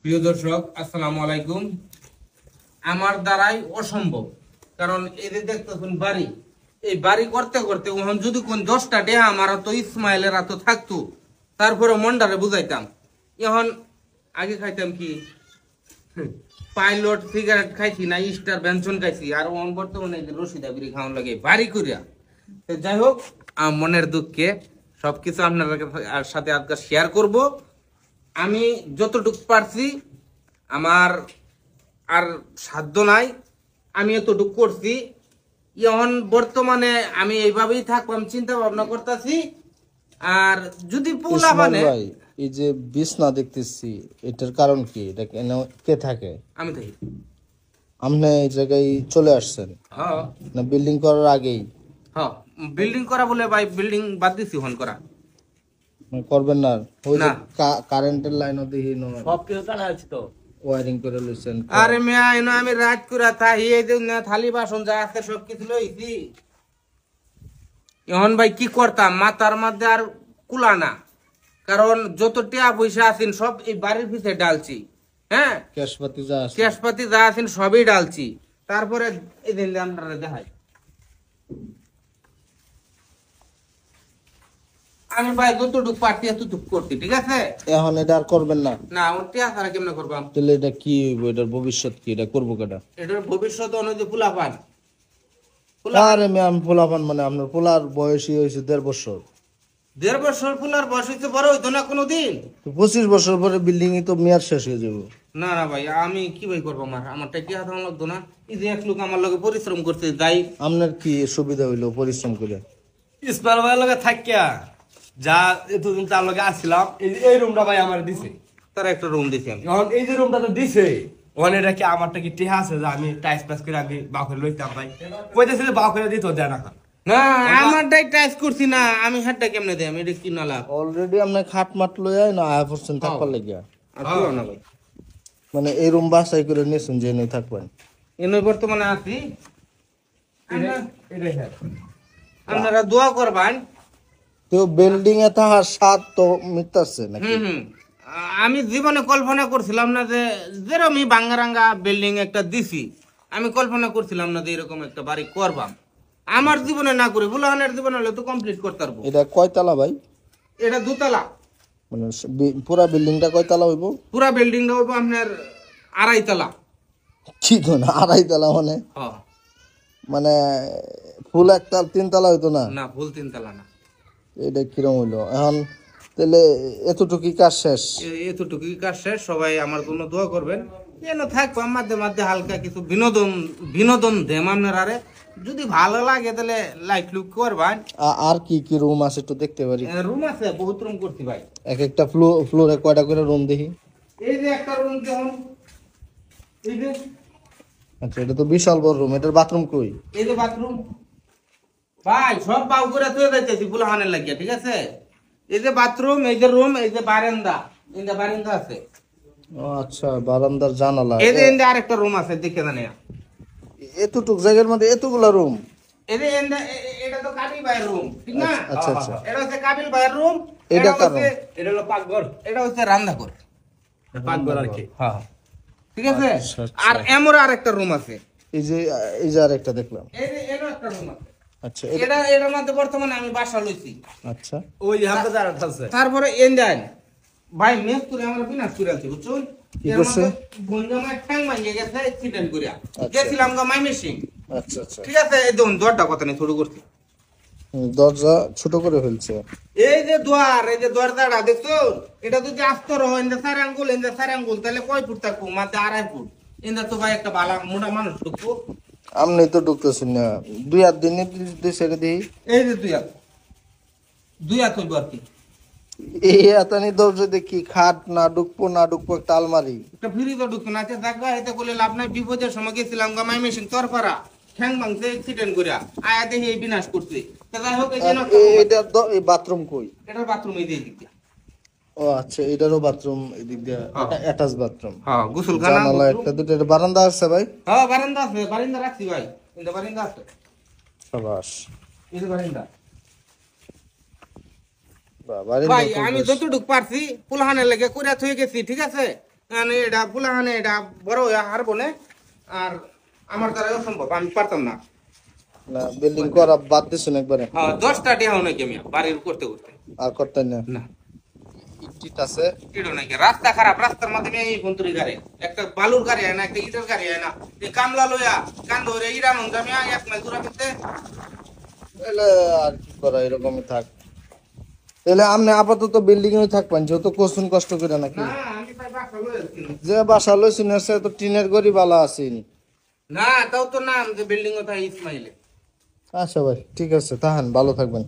প্রিয় দর্শক, আসসালামু আলাইকুম। আমার দ্বারাই অসম্ভব, কারণ এই যে দেখতেছেন বাড়ি, এই বাড়ি করতে করতে ওখান যদি কোন 10টা ডেহা আমার তো ইসমাইলের এত থাকতো, তারপরে মন্ডারে বুঝাইতাম। এখন আগে খাইতাম কি পাইলট সিগারেট খাইছি না স্টার ব্যঞ্জন খাইছি, আর বর্তমানে রশিদা বিড়ি খাওয়ান লাগে বাড়ি করিয়া। যাই হোক, মনের দুঃখে সবকিছু আপনার সাথে আজকে শেয়ার করব। আমি যতটুকু পারছি, আমার আর সাধ্য নাই, আমি এতটুকু করছি। এখন বর্তমানে আমি এইভাবেই থাকলাম, চিন্তা ভাবনা করতেছি। আর যদি পোলা মানে এই যে বিছনা দেখতেছি, এটার কারণ কি? এটা কে থাকে? আমি থাকি। আপনি এই জায়গায় চলে আসছেন হ্যাঁ না বিল্ডিং করার আগেই? হ্যাঁ, বিল্ডিং করা বলে ভাই, বিল্ডিং বাদ দিছি হন করা করবেন না? ওই যে না। কারেন্টের লাইনও দেখি সব কিছু জানা আছে তো, ওয়ারিং করে লইছেন। আরে মেয়া এনো আমি রাত করে থাকি, এই যে না থালি বাসন যা আছে সব কিছু লইছি। এখন ভাই কি করতাম, মাথার মধ্যে আর কুলা না, কারণ যত টিয়া পয়সা আছেন সব এই বাড়ির পিছিয়ে ডালছি। হ্যাঁ, ক্যাশপাতি যা আছে, ক্যাশপাতি যা আছেন সবই ডালছি। তারপরে এই দিন আপনারা দেখাই, আমি ভাই যতটুকু পারছি এতটুকু করছি, ঠিক আছে? এখন এটা আর করবেন না? না, ওর টিয়া ছাড়া কেমনে করবাম? তাহলে এটা কি হইব? এটার ভবিষ্যৎ কি? এটা করবো কেটা? এটার ভবিষ্যৎ অনুযায়ী ফুলা পান। আরে ম্যাম, পোলাপান মানে আপনার পোলার বয়সই হয়েছে 1.5 বছর। 1.5 বছর ফুলার বয়স হইতে বড় হইতো না কোনোদিন? তো 25 বছর পরে বিল্ডিং তো মেয়াদ শেষ হয়ে যাবে। না না ভাই, আমি কি ভাই করবো? আমার টাকা হাতে লাগতো না। এই যে এক লোক আমার লগে পরিশ্রম করতে যাই। আপনার কি সুবিধা হইলো পরিশ্রম করে? ইসমাইল ভাইয়ের লগে থাকিয়া যা এতদিন তার লগে আসছিলাম, এই রুমটা ভাই আমার দিছে। তার একটা রুম দিছি আমি। এখন এই যে রুমটা তো দিছে, ওখানে এটা কি আমারটা কি টেহা আছে যে আমি টাইস পাস করে আমি বাউ করে লইতাম ভাই? কইতেছে যে বাউ করে দিত দেয় না। না, আমারটাই টাইস করছি না, আমি হাতটা কেমনে দেয়? আমি এটা কি না লাভ? অলরেডি আপনি খাট মাট লইয়া না আয়া পড়ছেন থাকবার লাগিয়া? আর পুরো না ভাই, মানে এই রুম বাসাই করে নিয়েছেন যে নই থাকবেন? এনে বর্তমানে আছি। এটাই হ্যাঁ, আপনারা দোয়া করবেন। তো বিল্ডিং এ থাকার স্বাদ তো মিটাচ্ছে নাকি? হুম। আমি জীবনে কল্পনা করছিলাম না যে যেরকম বাঙ্গারাঙ্গা বিল্ডিং একটা দিছি, আমি কল্পনা করছিলাম না যে এরকম একটা বাড়ি করবাম। আমার জীবনে না করে বুলাহানের জীবনে হলে তো কমপ্লিট করতে পারবো। এটা কয়তলা ভাই? এটা 2 তলা। মানে পুরা বিল্ডিংটা কয়তলা হইব? পুরা বিল্ডিংটা হইব আপনার 2.5 তলা। কি তো না 2.5 তলা মানে? হ্যাঁ। মানে ফুল একটা 3 তলা হইতো না? না, ফুল 3 তলা না। এটা কিরম হইলো এখন? তাহলে এতটুকুই কাজ শেষ? এতটুকুই কাজ শেষ। সবাই আমার জন্য দোয়া করবেন, যেন থাকবো মাঝে মাঝে হালকা কিছু বিনোদন বিনোদন দেম আপনারা। যদি ভালো লাগে তাহলে লাইক লুক করবেন। আর কি কি রুম আছে একটু দেখতে পারি? রুম আছে, বহুত রুম করছি ভাই। এক একটা ফ্লোরে কয়টা করে রুম দেখি? এই যে একটা রুম, যেমন এই যে, আচ্ছা, এটা তো বিশাল বড় রুম। এটার বাথরুম কই? এই যে বাথরুম ভাই, সব বাউ করে তুই যাইতেছি ফুলহানের লাগিয়া, ঠিক আছে? এই যে বাথরুম, এই যে রুম, এই যে বারান্দা, এই যে বারান্দা আছে। ও আচ্ছা, বারান্দার জানালা। এই যে এন্ডে আরেকটা রুম আছে, দেখে জানি। এতটুক জায়গার মধ্যে এতগুলা রুম? এই যে এন্ডে, এটা তো কাবিল ভাইয়ের রুম, ঠিক না? আচ্ছা আচ্ছা, এটা হচ্ছে কাবিল ভাইয়ের রুম। এটা কার room? এটা হলো পাকঘর। এটা হচ্ছে রান্নাঘর। পাকঘর আর কি। হ্যাঁ, ঠিক আছে। আচ্ছা, আচ্ছা। আর এমর আরেকটা রুম আছে। এই যে আরেকটা দেখলাম। এই যে এরও একটা রুম আছে। আচ্ছা এটার মধ্যে বর্তমানে আমি বাসা লইছি। আচ্ছা, ওই যে হামদা যারা আছে। তারপরে এন্ডাইন ভাই মেস করে আমরা বিনাশ করে আছি, বুঝছেন? কি করছে? বন্ধমায় ঠ্যাং ভাঙিয়ে গেছে অ্যাক্সিডেন্ট করিয়া। আচ্ছা। গেছিলাম গো মাইমেসিং, আচ্ছা আচ্ছা। ঠিক আছে? এই দেখুন দরটা কথা নেই, শুরু করছি। দরজা ছোট করে ফেলছে। এই যে দুয়ার, এই যে দরজাটা দেখছো, এটা যদি আস্তর হয় ইন্দা 4 আঙ্গুল, ইন্দা 4 আঙ্গুল, তাহলে কয় ফুট থাকবো? মাত্র 2.5 ফুট। ইন্দা তো ভাই একটা বালা মোটা মানুষ ঢুকবো। আপনি তো ঢুকতেছেন না। 2 হাত দিন ছেড়ে দিই। এই যে দুই হাত হইব আর কি। এই হাতানি দরজা দেখি খাট না ঢুকবো একটা আলমারি। একটা ফ্রি তো ঢুকতো না। আচ্ছা দেখা এতে করলে লাভ নাই। বিপদের সময় গেছিলাম গা মাইমেসিং তরপাড়া, ঠ্যাং ভাঙছে অ্যাক্সিডেন্ট করিয়া, আয়া দেখি এই বিনাশ করছে। তা যাই হোক, এই যে এটা এই বাথরুম কই? এটার বাথরুম এই দিক দিয়া। ও আচ্ছা, এটারও বাথরুম এদিক দিয়ে, অ্যাটাচ বাথরুম। হ্যাঁ, গোসলখানা, জানালা একটা দুটো। এটা বারান্দা আছে ভাই? হ্যাঁ বারান্দা আছে, বারান্দা রাখছি ভাই। কিন্তু বারান্দা আছে, সাবাস। এই যে বারান্দা। বারান্দা ভাই তো আমি বেশ। যতটুকু পারছি পুলহানের লেগে করে থয়ে গেছি, ঠিক আছে? মানে এটা ফুলাহানে এটা বড় হয়ে হারবো না আর আমার দ্বারা অসম্ভব আমি পারতাম না না বিল্ডিং করা বাদ দিছেন একবারে হ্যাঁ 10টা টিহা নাকি আমি বাড়ির করতে করতে আর করতেন না না ইট আছে এটাও নাকি রাস্তা খারাপ রাস্তার মাধ্যমে এই ফোনতুরি গাড়ি একটা বালুর গাড়ি হয় না একটা ইটের গাড়ি হয় না এই কামলা লইয়া কান ধরে ইরান যাবে 1 মাইল দূরে করতে তাহলে আর কি করা এরকমই থাক তাহলে আপনি আপাতত বিল্ডিং এ থাকবেন যেহেতু কষ্ট কষ্ট করে নাকি না আমি তাই বাসা লইছি যে বাসা লইছেন সে তো টিনের গড়ি বালা আছেন না তাও তো নাম যে বিল্ডিং ওটা ইসমাইলে আচ্ছা ভাই ঠিক আছে তাহান ভালো থাকবেন